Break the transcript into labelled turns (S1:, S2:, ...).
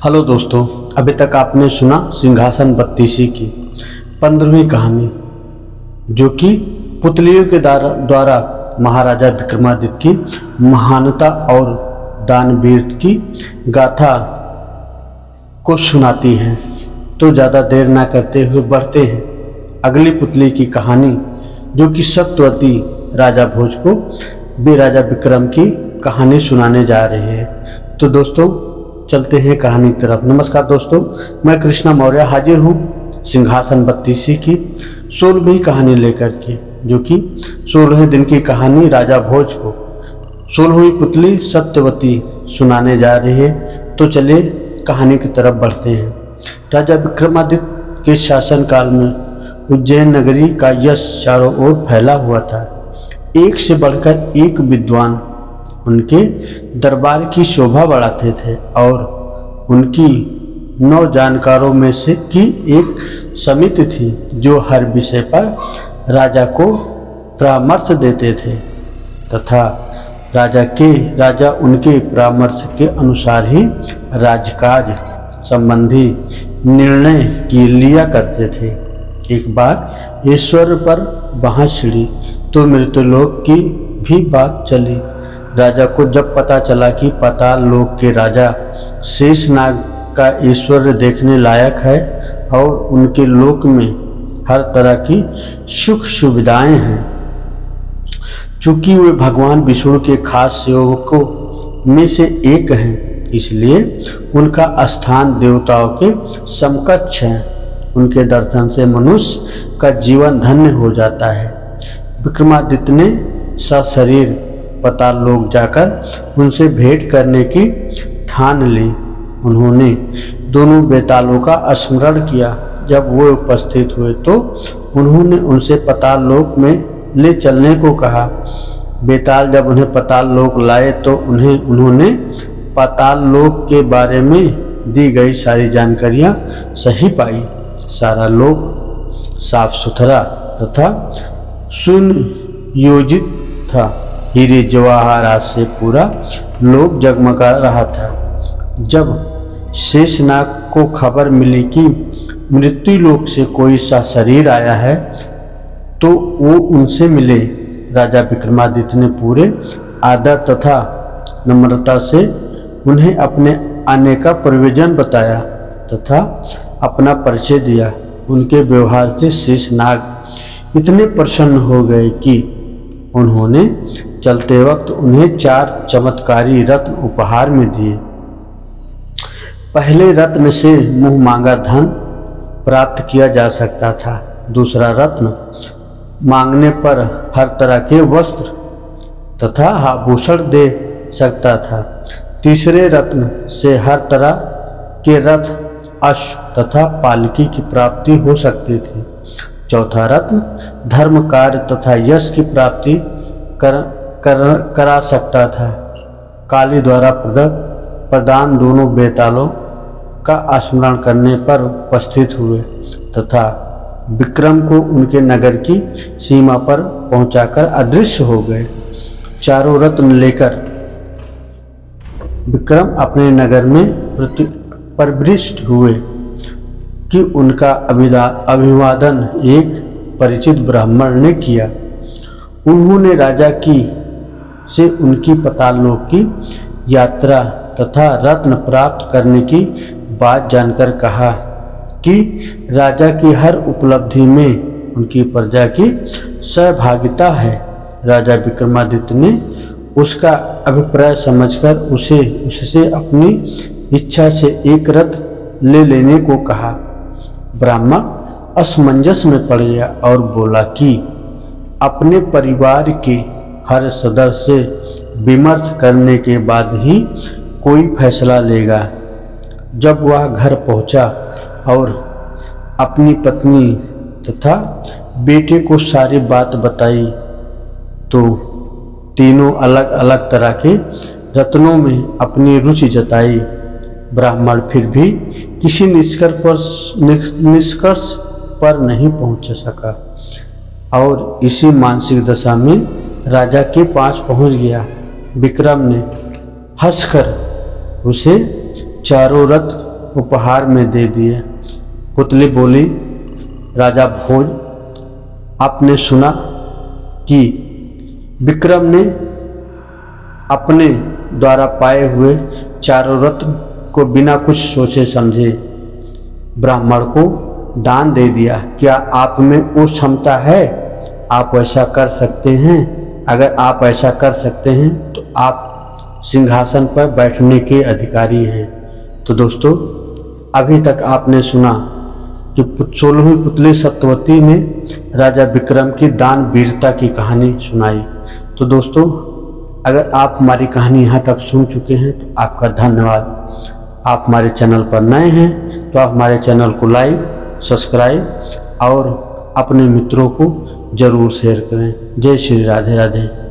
S1: Hello दोस्तों, अभी तक आपने सुना सिंहासन बत्तीसी की 15वीं कहानी, जो कि पुतलियों के द्वारा महाराजा विक्रमादित्य की महानता और दानवीर की गाथा को सुनाती है। तो ज़्यादा देर ना करते हुए बढ़ते हैं अगली पुतली की कहानी, जो कि सत्यवती राजा भोज को भी राजा विक्रम की कहानी सुनाने जा रही है। तो दोस्तों चलते हैं कहानी की तरफ। नमस्कार दोस्तों, मैं कृष्णा मौर्य हाजिर हूँ सिंहासन बत्तीसी की 16वीं कहानी लेकर के, जो कि 16वें दिन की कहानी राजा भोज को 16वीं पुतली सत्यवती सुनाने जा रही है। तो चलिए कहानी की तरफ बढ़ते हैं। राजा विक्रमादित्य के शासनकाल में उज्जैन नगरी का यश चारों ओर फैला हुआ था। एक से बढ़कर एक विद्वान उनके दरबार की शोभा बढ़ाते थे और उनकी 9 जानकारों में से की एक समिति थी, जो हर विषय पर राजा को परामर्श देते थे तथा राजा उनके परामर्श के अनुसार ही राजकाज संबंधी निर्णय की लिया करते थे। एक बार ईश्वर पर बांस छिड़ी तो मृत्युलोक की भी बात चली। राजा को जब पता चला कि पाताल लोक के राजा शेषनाग का ऐश्वर्य देखने लायक है और उनके लोक में हर तरह की सुख सुविधाएं हैं, चूंकि वे भगवान विष्णु के खास सेवकों में से एक हैं, इसलिए उनका स्थान देवताओं के समकक्ष है। उनके दर्शन से मनुष्य का जीवन धन्य हो जाता है। विक्रमादित्य ने सशरीर पाताल लोक जाकर उनसे भेंट करने की ठान ली। उन्होंने दोनों बेतालों का स्मरण किया। जब वो उपस्थित हुए तो उन्होंने उनसे पाताल लोक में ले चलने को कहा। बेताल जब उन्हें पाताल लोक लाए तो उन्होंने पाताल लोक के बारे में दी गई सारी जानकारियां सही पाई। सारा लोक साफ सुथरा तथा सुनियोजित था। हीरे जवाहरात से पूरा लोक जगमगा रहा था। जब शेषनाग को खबर मिली कि मृत्यु लोक से कोई सशरीर आया है तो वो उनसे मिले। राजा विक्रमादित्य ने पूरे आदर तथा नम्रता से उन्हें अपने आने का प्रयोजन बताया तथा अपना परिचय दिया। उनके व्यवहार से शेषनाग इतने प्रसन्न हो गए कि उन्होंने चलते वक्त उन्हें 4 चमत्कारी रत्न उपहार में दिए। पहले रत्न से मुंह मांगा धन प्राप्त किया जा सकता था। दूसरा रत्न मांगने पर हर तरह के वस्त्र तथा आभूषण दे सकता था। तीसरे रत्न से हर तरह के रथ, अश्व तथा पालकी की प्राप्ति हो सकती थी। चौथा रत्न धर्म कार्य तथा यश की प्राप्ति करा सकता था। काली द्वारा प्रदान दोनों बेतालों का स्मरण करने पर उपस्थित हुए तथा विक्रम को उनके नगर की सीमा पर पहुंचाकर अदृश्य हो गए। चारों रत्न लेकर विक्रम अपने नगर में प्रविष्ट हुए कि उनका अभिवादन एक परिचित ब्राह्मण ने किया। उन्होंने राजा से उनकी पाताल लोक की यात्रा तथा रत्न प्राप्त करने की बात जानकर कहा कि राजा की हर उपलब्धि में उनकी प्रजा की सहभागिता है। राजा विक्रमादित्य ने उसका अभिप्राय समझकर उससे अपनी इच्छा से एक रथ ले लेने को कहा। ब्राह्मण असमंजस में पड़ गया और बोला कि अपने परिवार के हर सदस्य से विमर्श करने के बाद ही कोई फैसला लेगा। जब वह घर पहुंचा और अपनी पत्नी तथा बेटे को सारी बात बताई तो तीनों अलग अलग तरह के रत्नों में अपनी रुचि जताई। ब्राह्मण फिर भी किसी निष्कर्ष पर नहीं पहुंच सका और इसी मानसिक दशा में राजा के पास पहुंच गया। विक्रम ने हंसकर उसे चारों रथ उपहार में दे दिए। पुतली बोली, राजा भोज, आपने सुना कि विक्रम ने अपने द्वारा पाए हुए चारों रत्न को बिना कुछ सोचे समझे ब्राह्मण को दान दे दिया। क्या आप में वो क्षमता है? आप ऐसा कर सकते हैं? अगर आप ऐसा कर सकते हैं तो आप सिंहासन पर बैठने के अधिकारी हैं। तो दोस्तों, अभी तक आपने सुना कि 16वीं पुतली सत्यवती ने राजा विक्रम की दान वीरता की कहानी सुनाई। तो दोस्तों, अगर आप हमारी कहानी यहाँ तक सुन चुके हैं तो आपका धन्यवाद। आप हमारे चैनल पर नए हैं तो आप हमारे चैनल को लाइक, सब्सक्राइब और अपने मित्रों को जरूर शेयर करें। जय श्री राधे राधे।